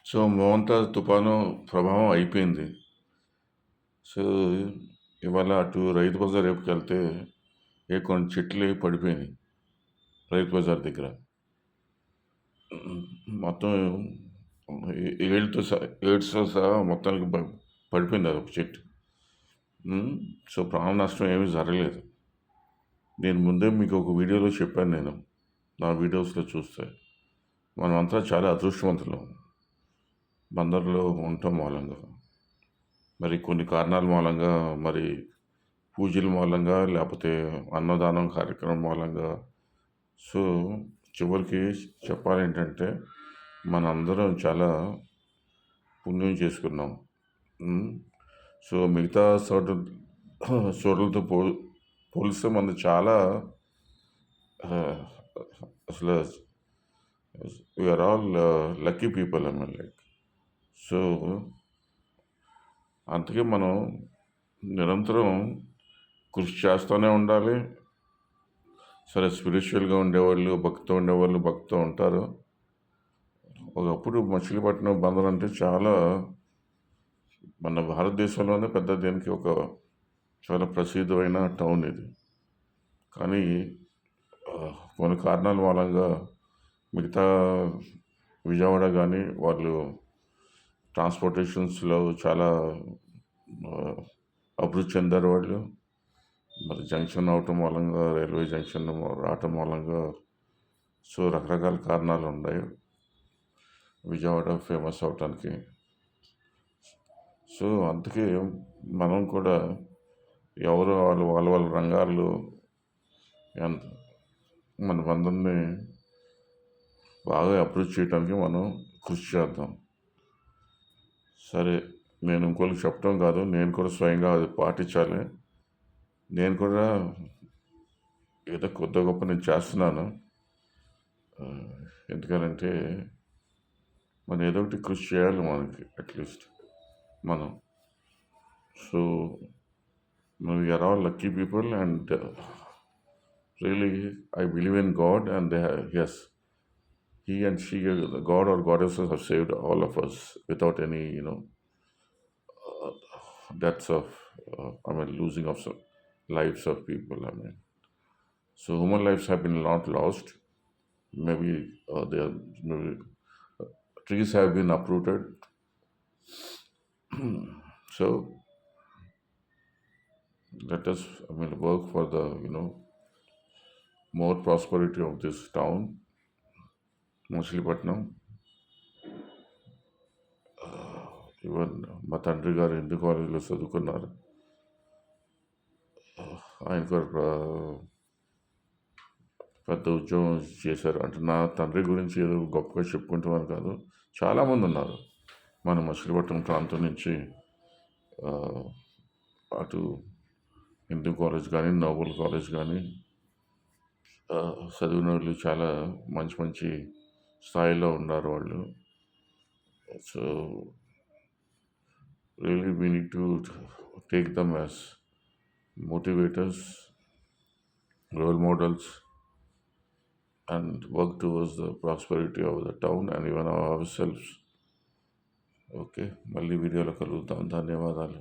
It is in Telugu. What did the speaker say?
సో, మోంతా తుఫాను ప్రభావం అయిపోయింది. సో, ఇవాళ అటు రైతు బజార్ వైపుకెళ్తే కొన్ని చెట్లవి పడిపోయినాయి రైతు బజార్ దగ్గర. మొత్తం ఏళ్ళతో ఏడ్స్‌తో సహా మొత్తానికి పడిపోయింది అదొక చెట్టు. హ్మ్. సో, ప్రాణ నష్టం ఏమీ జరగలేదు. నేను ముందే మీకు ఒక వీడియోలో చెప్పాను నేను. నా వీడియోస్‌లో చూస్తే. మనమంతా చాలా అదృష్టవంతులం. బందర్‌లో ఉండటం మూలంగా. మరి కొన్ని కారణాల మూలంగా, మరి పూజల మూలంగా, లేపోతే అన్నదానం కార్యక్రమం మూలంగా. సో, చివరికి చెప్పాలేంటంటే, మనందరం చాలా పుణ్యం చేసుకున్నాం. హ్మ్. సో, మిగతా చోట్లతో పోలిస్తే మనది చాలా ఆహ్, అసలు we are all lucky people I mean like. So, అందుకే మనం నిరంతరం కృషి చేస్తూనే ఉండాలి. సరే స్పిరిచ్యువల్‌గా ఉండేవాళ్ళు, భక్తితో ఉండేవాళ్ళు భక్తితో ఉంటారు. ఒకప్పుడు మచిలీపట్నం బందర్ అంటే చాలా మన భారతదేశంలోనే దీనికి చాలా ప్రసిద్ధమైన టౌన్ ఇది. కానీ కొన్ని కారణాల మూలంగా మిగతా విజయవాడ గానీ, వాళ్ళు ట్రాన్స్‌పోర్టేషన్స్‌లో చాలా ఆహ్, అభివృద్ధి చెందారు వాళ్ళు. మరి జంక్షన్ అవ్వటం మూలంగా, రైల్వే జంక్షన్ రావటం మూలంగా సో, రకరకాల కారణాలున్నాయి. విజయవాడ ఫేమస్ అవ్వటానికి. సో, అందుకే మనం కూడా ఎవరు వాళ్ళ వాళ్ళ రంగాల్లో ఎంత మనమందరిని బాగా అభివృద్ధి చేయటానికి మనం కృషి చేద్దాం. సరే, నేను ఇంకోళ్ళకి చెప్పడం కాదు. నేను కూడా స్వయంగా అది పాటించాలి. నేను కూడా ఏదో కొద్దో గొప్ప నేను చేస్తున్నాను. ఎందుకనంటే మనం ఏదో ఒకటి కృషి చేయాలి మనకి అట్‌లీస్ట్ మనం. So, we are all lucky people, and really I believe in God, and yes, he and she, God or goddesses have saved all of us without any, deaths of, losing of some lives of people. I mean, so human lives have been not lost. Maybe maybe trees have been uprooted. So let us, work for the, more prosperity of this town, Machilipatnam. Even మా తండ్రి గారు హిందూ కాలేజీలో చదువుకున్నారు. ఆయన కూడా పెద్ద ఉద్యోగం చేశారు. అంటే నా తండ్రి గురించి ఏదో గొప్పగా చెప్పుకుంటామని కాదు, చాలామంది ఉన్నారు మన మచిలీపట్నం ప్రాంతం నుంచి. అటు హిందూ కాలేజ్ కానీ, నోబెల్ కాలేజ్ కానీ చదివిన వాళ్ళు చాలా మంచి మంచి స్థాయిలో ఉన్నారు వాళ్ళు. So really we need to take them as motivators, role models, and work towards the prosperity of the town and even ourselves. Okay, మళ్ళీ వీడియోలో కలుద్దాం. ధన్యవాదాలు.